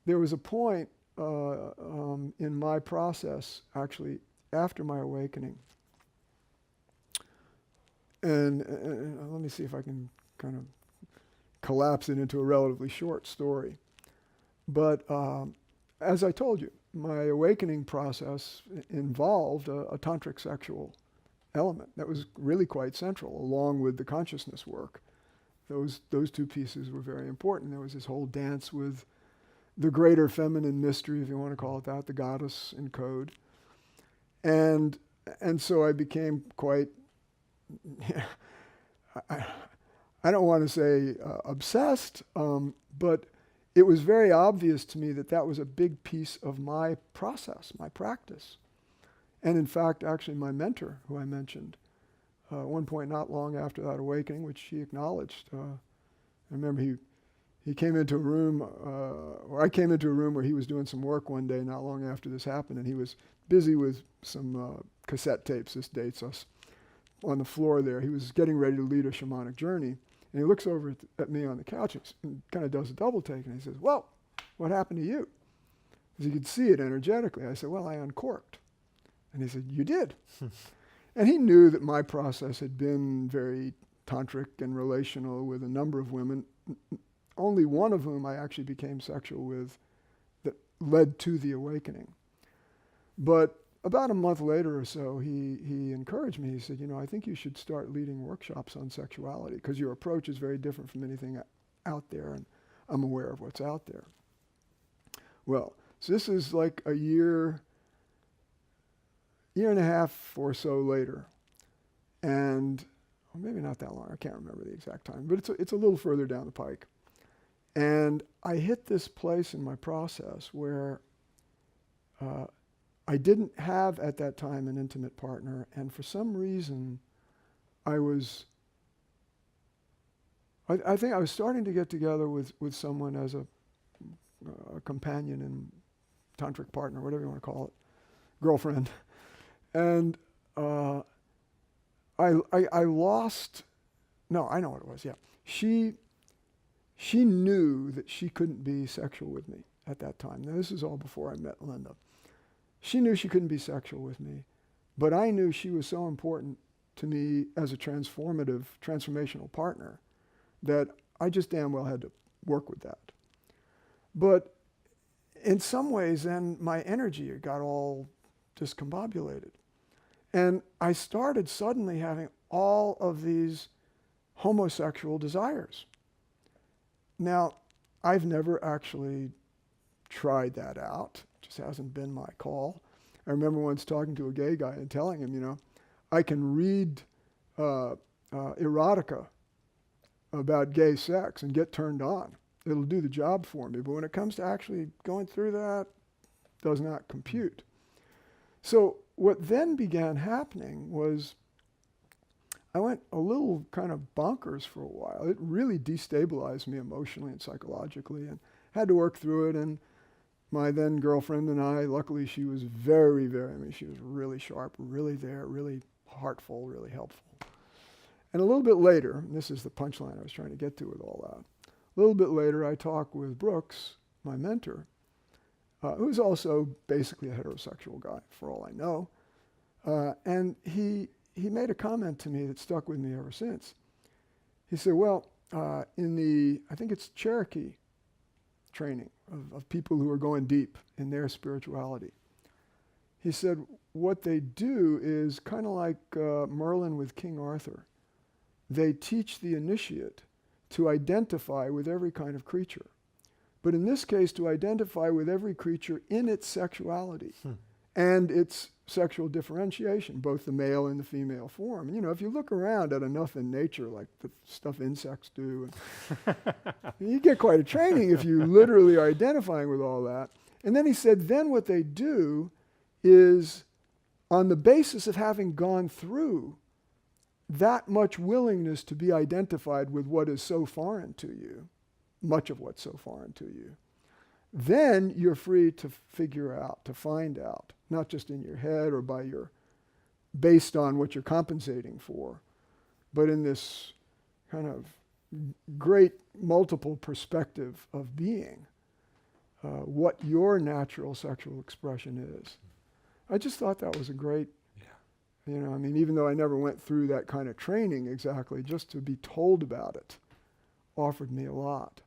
There was a point in my process, actually, after my awakening, and let me see if I can kind of collapse it into a relatively short story. But as I told you, my awakening process involved a tantric sexual element that was really quite central, along with the consciousness work. Those two pieces were very important. There was this whole dance with the greater feminine mystery, if you want to call it that, the goddess in code. And so I became quite, I don't want to say obsessed, but it was very obvious to me that that was a big piece of my process, my practice. And in fact, actually my mentor, who I mentioned, at one point not long after that awakening, which he acknowledged, I remember he came into a room, or I came into a room where he was doing some work one day not long after this happened, and he was busy with some cassette tapes. This dates us. On the floor there, he was getting ready to lead a shamanic journey, and he looks over at me on the couch and kind of does a double take, and he says, "Well, what happened to you?" Because he could see it energetically. I said, "Well, I uncorked." And he said, "You did." And he knew that my process had been very tantric and relational with a number of women, only one of whom I actually became sexual with, that led to the awakening. But about a month later or so, he encouraged me. He said, "I think you should start leading workshops on sexuality, because your approach is very different from anything out there, and I'm aware of what's out there." Well, so this is like a year and a half or so later, and or maybe not that long. I can't remember the exact time, but it's a little further down the pike. And I hit this place in my process where I didn't have at that time an intimate partner, and for some reason I think I was starting to get together with someone as a companion and tantric partner, whatever you want to call it, girlfriend. And I lost, no, I know what it was, yeah. She knew that she couldn't be sexual with me at that time. Now, this is all before I met Linda. She knew she couldn't be sexual with me, but I knew she was so important to me as a transformational partner that I just damn well had to work with that. But in some ways, then my energy got all discombobulated. And I started suddenly having all of these homosexual desires. Now, I've never actually tried that out. Just hasn't been my call. I remember once talking to a gay guy and telling him, I can read erotica about gay sex and get turned on. It'll do the job for me. But when it comes to actually going through that, it does not compute. So what then began happening was I went a little kind of bonkers for a while. It really destabilized me emotionally and psychologically, and had to work through it. And my then girlfriend and I, luckily she was very, very, she was really sharp, really there, really heartful, really helpful. And a little bit later, and this is the punchline I was trying to get to with all that, a little bit later I talked with Brooks, my mentor, who's also basically a heterosexual guy, for all I know. And he made a comment to me that stuck with me ever since. He said, well, in the, I think it's Cherokee training of people who are going deep in their spirituality, he said, what they do is kind of like Merlin with King Arthur. They teach the initiate to identify with every kind of creature. But in this case, to identify with every creature in its sexuality and its sexual differentiation, both the male and the female form. And, if you look around at enough in nature, like the stuff insects do, you get quite a training if you literally are identifying with all that. And then he said, then what they do is, on the basis of having gone through that much willingness to be identified with what is so foreign to you, much of what's so foreign to you, then you're free to figure out, to find out, not just in your head or by your based on what you're compensating for, but in this kind of great multiple perspective of being, what your natural sexual expression is. I just thought that was a great, you know, I mean, even though I never went through that kind of training exactly, just to be told about it offered me a lot.